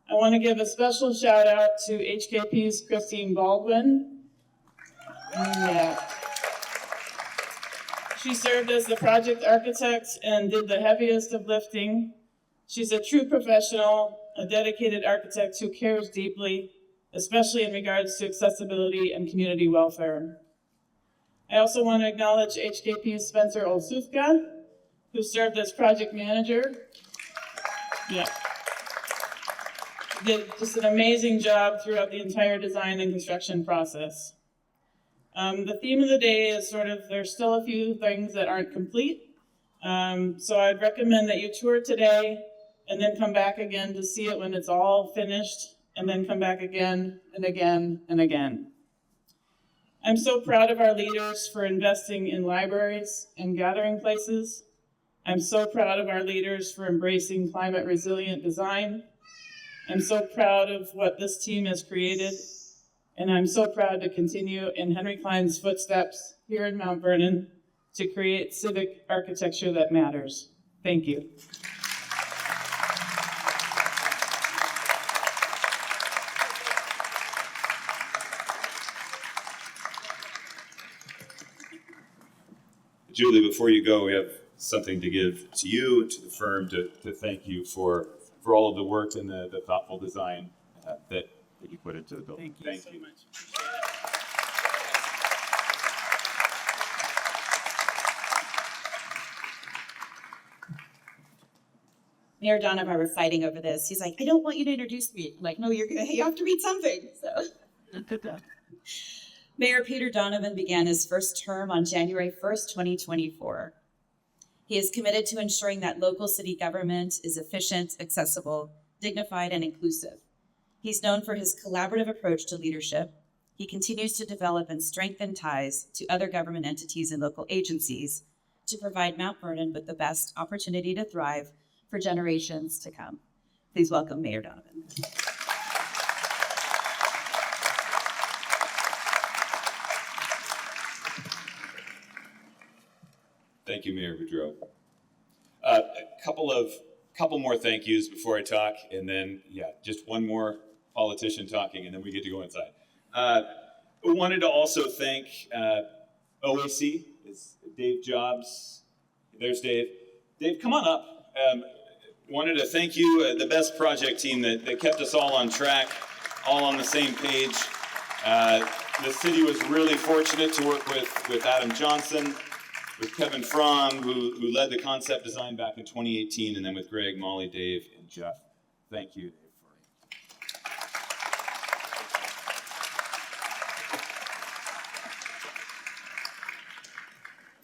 I want to give a special shout out to HKP's Christine Baldwin. Yeah. She served as the project architect and did the heaviest of lifting. She's a true professional, a dedicated architect who cares deeply, especially in regards to accessibility and community welfare. I also want to acknowledge HKP's Spencer Olsufka, who served as project manager. Yeah. Did just an amazing job throughout the entire design and construction process. The theme of the day is there's still a few things that aren't complete. So I'd recommend that you tour today and then come back again to see it when it's all finished, and then come back again and again and again. I'm so proud of our leaders for investing in libraries and gathering places. I'm so proud of our leaders for embracing climate resilient design. I'm so proud of what this team has created, and I'm so proud to continue in Henry Klein's footsteps here in Mount Vernon to create civic architecture that matters. Thank you. Julie, before you go, we have something to give to you, to the firm, to thank you for all of the work and the thoughtful design that you put into the building. Thank you so much. Mayor Don and I were fighting over this. He's like, I don't want you to introduce me. I'm like, no, you have to read something. So. Mayor Peter Donovan began his first term on January 1st, 2024. He is committed to ensuring that local city government is efficient, accessible, dignified, and inclusive. He's known for his collaborative approach to leadership. He continues to develop and strengthen ties to other government entities and local agencies to provide Mount Vernon with the best opportunity to thrive for generations to come. Please welcome Mayor Donovan. Thank you, Mayor Boudreau. A couple more thank yous before I talk, and then, just one more politician talking, and then we get to go inside. We wanted to also thank OAC. It's Dave Jobs. There's Dave. Dave, come on up. Wanted to thank you, the best project team that kept us all on track, all on the same page. The city was really fortunate to work with Adam Johnson, with Kevin Fromm, who led the concept design back in 2018, and then with Greg, Molly, Dave, and Jeff. Thank you, Dave.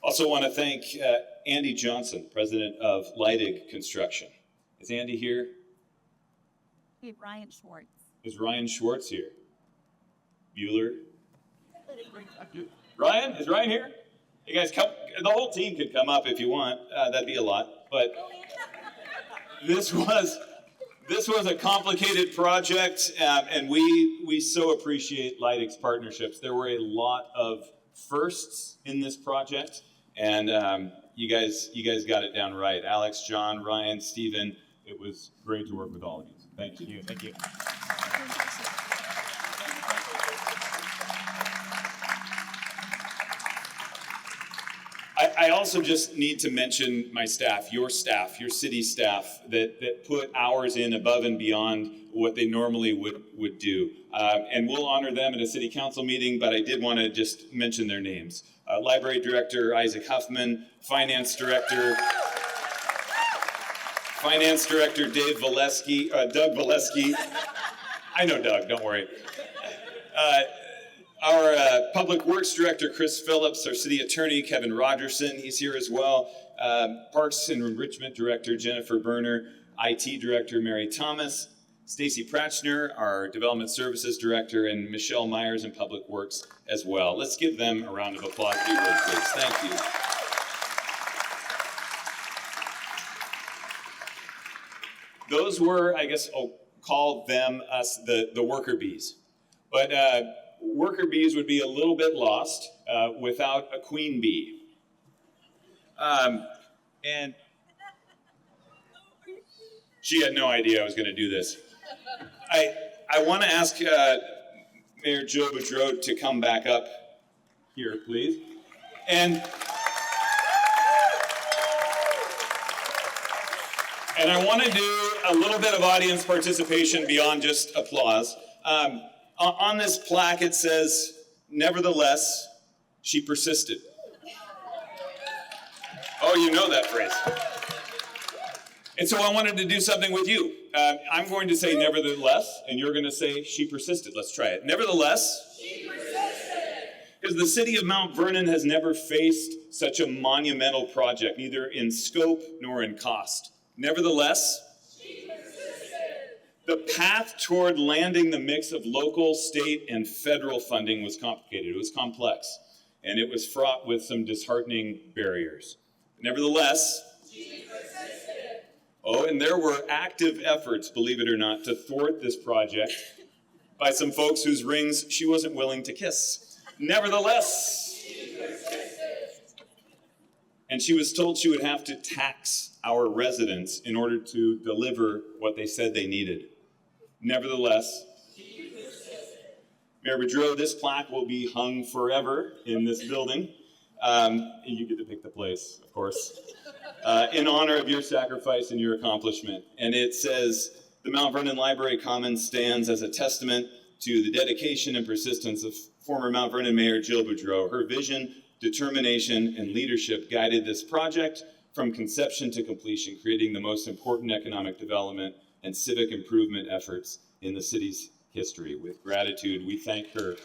Also want to thank Andy Johnson, president of Leidig Construction. Is Andy here? Hey, Ryan Schwartz. Is Ryan Schwartz here? Bueller? Ryan? Is Ryan here? You guys come, the whole team could come up if you want. That'd be a lot. But this was This was a complicated project, and we so appreciate Lighting's partnerships. There were a lot of firsts in this project, and you guys got it down right. Alex, John, Ryan, Stephen, it was great to work with all of you. Thank you. Thank you. I also just need to mention my staff, your city staff, that put hours in above and beyond what they normally would do. And we'll honor them at a city council meeting, but I did want to just mention their names. Library Director Isaac Huffman, Finance Director Doug Valesky. I know Doug, don't worry. Our Public Works Director, Chris Phillips, our City Attorney, Kevin Rogerson, he's here as well. Parks and Enrichment Director, Jennifer Berner, IT Director, Mary Thomas, Stacy Pratchner, our Development Services Director, and Michelle Myers in Public Works as well. Let's give them a round of applause for your work, please. Thank you. Those were, I guess I'll call them us the worker bees. But worker bees would be a little bit lost without a queen bee. And she had no idea I was going to do this. I want to ask Mayor Joe Boudreau to come back up here, please. And I want to do a little bit of audience participation beyond just applause. On this plaque, it says, "Nevertheless, she persisted." Oh, you know that phrase. And so I wanted to do something with you. I'm going to say "nevertheless," and you're going to say "she persisted." Let's try it. Nevertheless, she persisted. Because the city of Mount Vernon has never faced such a monumental project, neither in scope nor in cost. Nevertheless, she persisted. The path toward landing the mix of local, state, and federal funding was complicated. It was complex, and it was fraught with some disheartening barriers. Nevertheless, she persisted. Oh, and there were active efforts, believe it or not, to thwart this project by some folks whose rings she wasn't willing to kiss. Nevertheless, she persisted. And she was told she would have to tax our residents in order to deliver what they said they needed. Nevertheless, she persisted. Mayor Boudreau, this plaque will be hung forever in this building. You get to pick the place, of course, in honor of your sacrifice and your accomplishment. And it says, "The Mount Vernon Library Commons stands as a testament to the dedication and persistence of former Mount Vernon Mayor Jill Boudreau. Her vision, determination, and leadership guided this project from conception to completion, creating the most important economic development and civic improvement efforts in the city's history. With gratitude, we thank her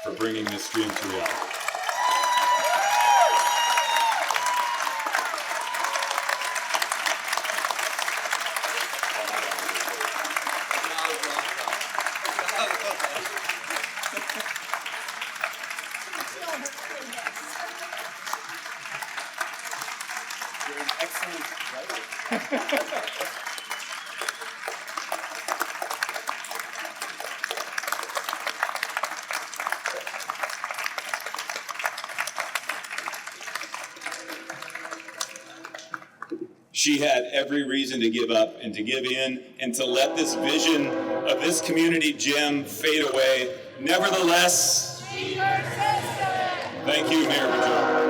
for bringing this dream to reality." She had every reason to give up and to give in and to let this vision of this community gem fade away. Nevertheless, she persisted. Thank you, Mayor Boudreau.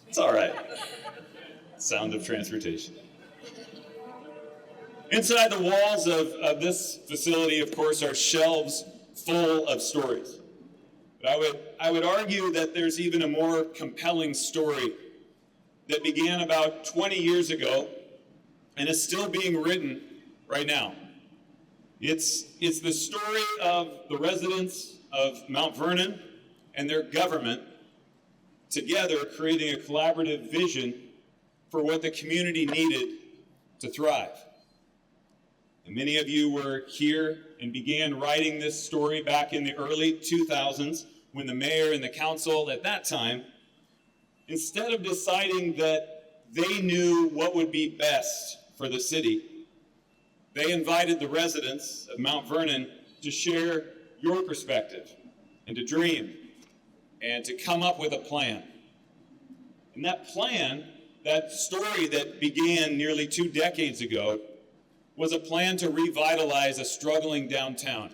It's all right. Sound of transportation. Inside the walls of this facility, of course, are shelves full of stories. But I would argue that there's even a more compelling story that began about 20 years ago and is still being written right now. It's the story of the residents of Mount Vernon and their government together creating a collaborative vision for what the community needed to thrive. And many of you were here and began writing this story back in the early 2000s when the mayor and the council at that time instead of deciding that they knew what would be best for the city, they invited the residents of Mount Vernon to share your perspective and to dream and to come up with a plan. And that plan, that story that began nearly 2 decades ago, was a plan to revitalize a struggling downtown.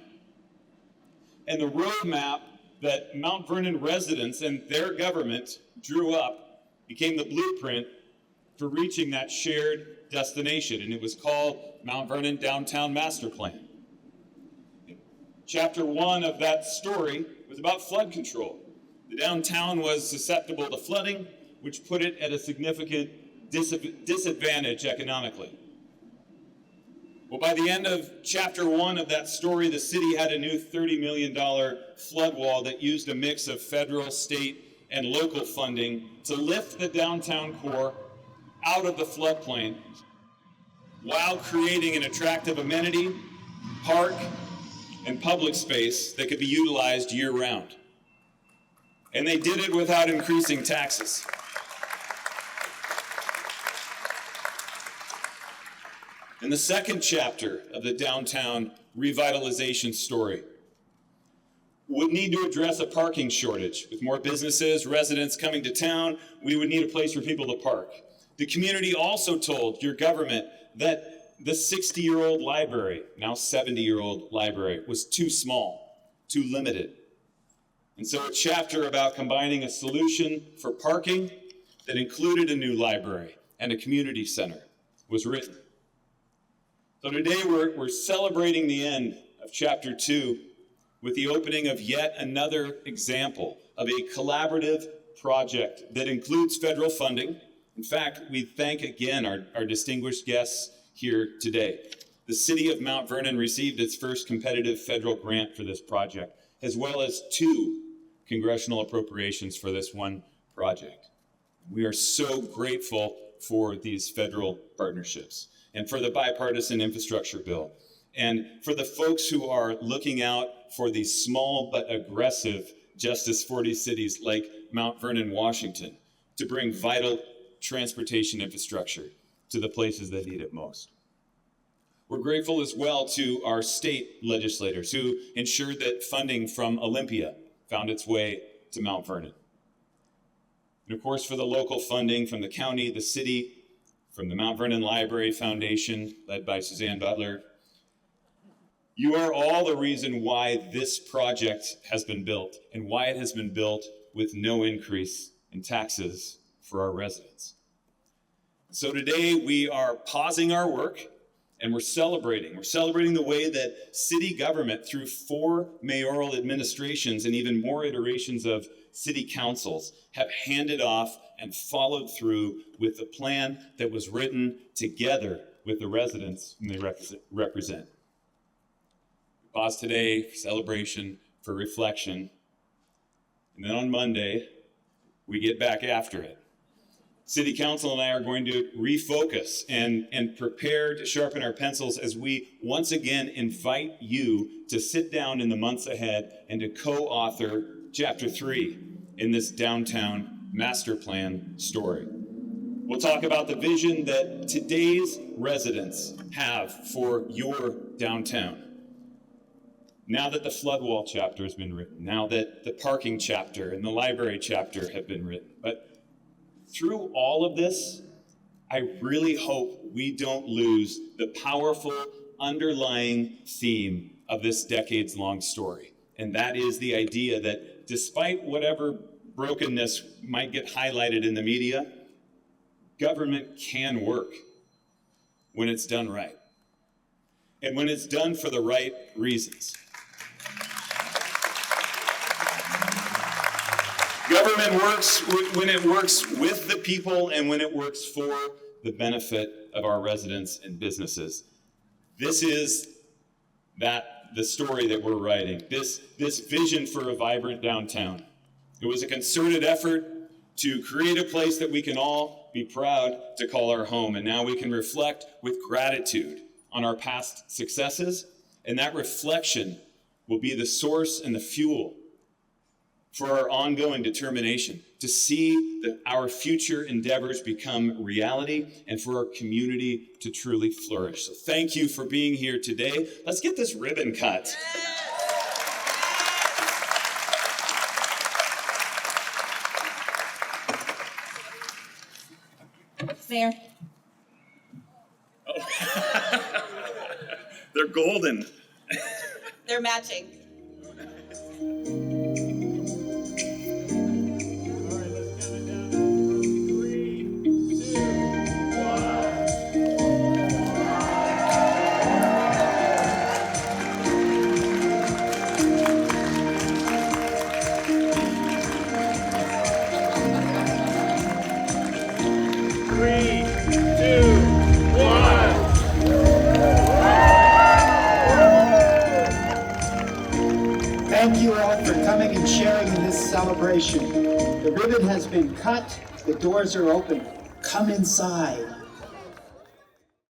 And the roadmap that Mount Vernon residents and their government drew up became the blueprint for reaching that shared destination, and it was called Mount Vernon Downtown Master Plan. Chapter 1 of that story was about flood control. The downtown was susceptible to flooding, which put it at a significant disadvantage economically. Well, by the end of chapter 1 of that story, the city had a new $30 million flood wall that used a mix of federal, state, and local funding to lift the downtown core out of the floodplain while creating an attractive amenity, park, and public space that could be utilized year-round. And they did it without increasing taxes. In the second chapter of the downtown revitalization story, would need to address a parking shortage. With more businesses, residents coming to town, we would need a place for people to park. The community also told your government that the 60-year-old library, now 70-year-old library, was too small, too limited. And so a chapter about combining a solution for parking that included a new library and a community center was written. So today we're celebrating the end of chapter 2 with the opening of yet another example of a collaborative project that includes federal funding. In fact, we thank again our distinguished guests here today. The city of Mount Vernon received its first competitive federal grant for this project, as well as 2 congressional appropriations for this one project. We are so grateful for these federal partnerships and for the bipartisan infrastructure bill, and for the folks who are looking out for these small but aggressive Justice 40 cities like Mount Vernon, Washington, to bring vital transportation infrastructure to the places that need it most. We're grateful as well to our state legislators who ensured that funding from Olympia found its way to Mount Vernon. And of course, for the local funding from the county, the city, from the Mount Vernon Library Foundation, led by Suzanne Butler. You are all the reason why this project has been built and why it has been built with no increase in taxes for our residents. So today we are pausing our work and we're celebrating. We're celebrating the way that city government, through 4 mayoral administrations and even more iterations of city councils, have handed off and followed through with the plan that was written together with the residents whom they represent. We pause today for celebration, for reflection, and then on Monday, we get back after it. City Council and I are going to refocus and prepare to sharpen our pencils as we once again invite you to sit down in the months ahead and to co-author Chapter 3 in this downtown master plan story. We'll talk about the vision that today's residents have for your downtown. Now that the flood wall chapter has been written, now that the parking chapter and the library chapter have been written, but through all of this, I really hope we don't lose the powerful underlying theme of this decades-long story. And that is the idea that despite whatever brokenness might get highlighted in the media, government can work when it's done right. And when it's done for the right reasons. Government works when it works with the people and when it works for the benefit of our residents and businesses. This is the story that we're writing, this vision for a vibrant downtown. It was a concerted effort to create a place that we can all be proud to call our home. And now we can reflect with gratitude on our past successes. And that reflection will be the source and the fuel for our ongoing determination to see that our future endeavors become reality and for our community to truly flourish. So thank you for being here today. Let's get this ribbon cut. Mayor. They're golden. They're matching. Thank you all for coming and sharing in this celebration. The ribbon has been cut, the doors are open. Come inside.